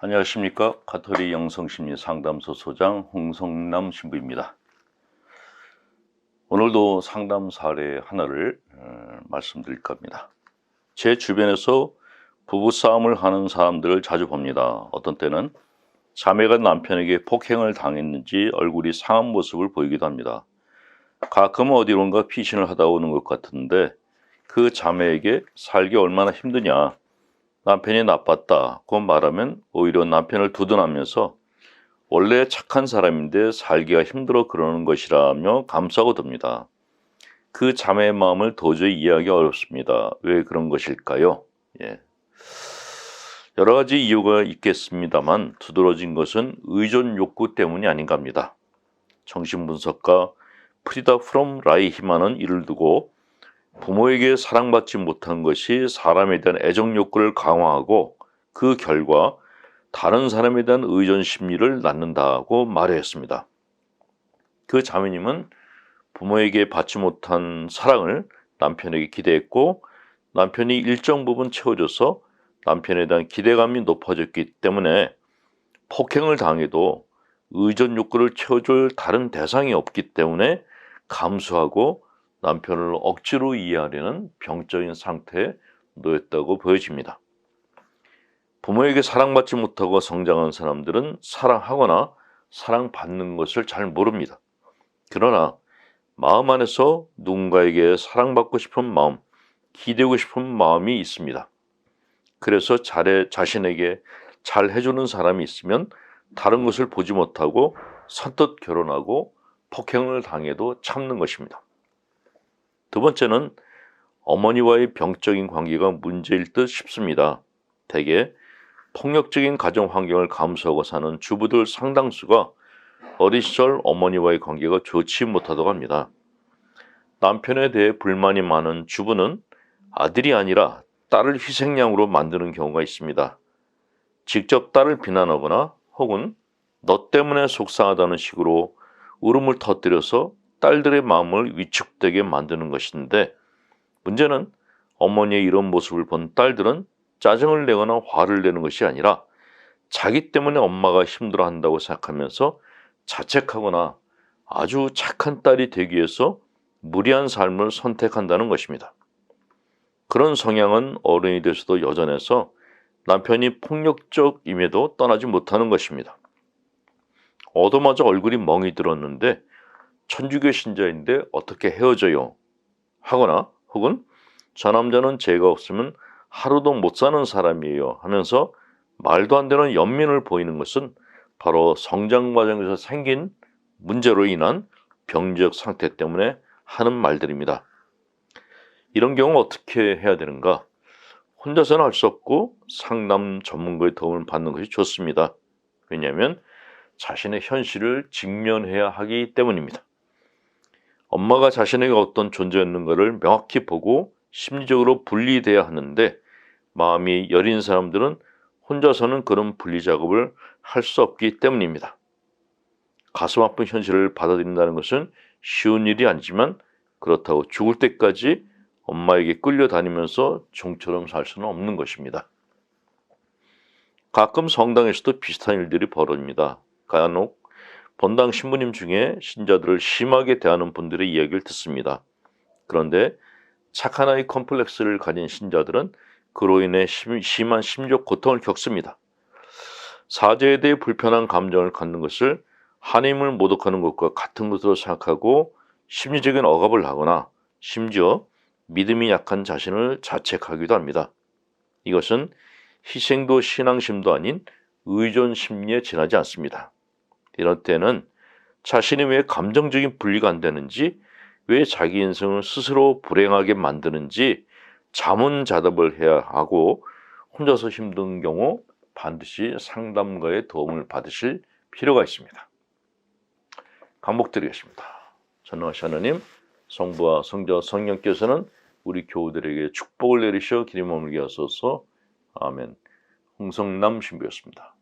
안녕하십니까. 가톨릭 영성심리 상담소 소장 홍성남 신부입니다. 오늘도 상담 사례 하나를 말씀드릴 겁니다. 제 주변에서 부부싸움을 하는 사람들을 자주 봅니다. 어떤 때는 자매가 남편에게 폭행을 당했는지 얼굴이 상한 모습을 보이기도 합니다. 가끔은 어디론가 피신을 하다 오는 것 같은데 그 자매에게 살기 얼마나 힘드냐, 남편이 나빴다고 말하면 오히려 남편을 두둔하면서 원래 착한 사람인데 살기가 힘들어 그러는 것이라며 감싸고 듭니다. 그 자매의 마음을 도저히 이해하기 어렵습니다. 왜 그런 것일까요? 여러 가지 이유가 있겠습니다만 두드러진 것은 의존 욕구 때문이 아닌가 합니다. 정신분석가 프리다 프롬 라이히만은 이를 두고 부모에게 사랑받지 못한 것이 사람에 대한 애정 욕구를 강화하고 그 결과 다른 사람에 대한 의존 심리를 낳는다고 말했습니다. 그 자매님은 부모에게 받지 못한 사랑을 남편에게 기대했고 남편이 일정 부분 채워줘서 남편에 대한 기대감이 높아졌기 때문에 폭행을 당해도 의존 욕구를 채워줄 다른 대상이 없기 때문에 감수하고 남편을 억지로 이해하려는 병적인 상태에 놓였다고 보여집니다. 부모에게 사랑받지 못하고 성장한 사람들은 사랑하거나 사랑받는 것을 잘 모릅니다. 그러나 마음 안에서 누군가에게 사랑받고 싶은 마음, 기대고 싶은 마음이 있습니다. 그래서 자신에게 잘 해주는 사람이 있으면 다른 것을 보지 못하고 선뜻 결혼하고 폭행을 당해도 참는 것입니다. 두 번째는 어머니와의 병적인 관계가 문제일 듯 싶습니다. 대개 폭력적인 가정 환경을 감수하고 사는 주부들 상당수가 어린 시절 어머니와의 관계가 좋지 못하다고 합니다. 남편에 대해 불만이 많은 주부는 아들이 아니라 딸을 희생양으로 만드는 경우가 있습니다. 직접 딸을 비난하거나 혹은 너 때문에 속상하다는 식으로 울음을 터뜨려서 딸들의 마음을 위축되게 만드는 것인데 문제는 어머니의 이런 모습을 본 딸들은 짜증을 내거나 화를 내는 것이 아니라 자기 때문에 엄마가 힘들어한다고 생각하면서 자책하거나 아주 착한 딸이 되기 위해서 무리한 삶을 선택한다는 것입니다. 그런 성향은 어른이 돼서도 여전해서 남편이 폭력적임에도 떠나지 못하는 것입니다. 얻어맞아 얼굴이 멍이 들었는데 천주교 신자인데 어떻게 헤어져요? 하거나 혹은 저 남자는 죄가 없으면 하루도 못 사는 사람이에요 하면서 말도 안 되는 연민을 보이는 것은 바로 성장 과정에서 생긴 문제로 인한 병적 상태 때문에 하는 말들입니다. 이런 경우 어떻게 해야 되는가? 혼자서는 할 수 없고 상담 전문가의 도움을 받는 것이 좋습니다. 왜냐하면 자신의 현실을 직면해야 하기 때문입니다. 엄마가 자신에게 어떤 존재였는가를 명확히 보고 심리적으로 분리돼야 하는데 마음이 여린 사람들은 혼자서는 그런 분리 작업을 할 수 없기 때문입니다. 가슴 아픈 현실을 받아들인다는 것은 쉬운 일이 아니지만 그렇다고 죽을 때까지 엄마에게 끌려다니면서 종처럼 살 수는 없는 것입니다. 가끔 성당에서도 비슷한 일들이 벌어집니다. 간혹 본당 신부님 중에 신자들을 심하게 대하는 분들의 이야기를 듣습니다. 그런데 착한 아이 컴플렉스를 가진 신자들은 그로 인해 심한 심적 고통을 겪습니다. 사제에 대해 불편한 감정을 갖는 것을 하나님을 모독하는 것과 같은 것으로 생각하고 심리적인 억압을 하거나 심지어 믿음이 약한 자신을 자책하기도 합니다. 이것은 희생도 신앙심도 아닌 의존 심리에 지나지 않습니다. 이럴 때는 자신이 왜 감정적인 분리가 안 되는지, 왜 자기 인생을 스스로 불행하게 만드는지 자문자답을 해야 하고 혼자서 힘든 경우 반드시 상담가의 도움을 받으실 필요가 있습니다. 반복드리겠습니다. 전능하신 하나님, 성부와 성자와 성령께서는 우리 교우들에게 축복을 내리셔 길이 머물게 하소서. 아멘. 홍성남 신부였습니다.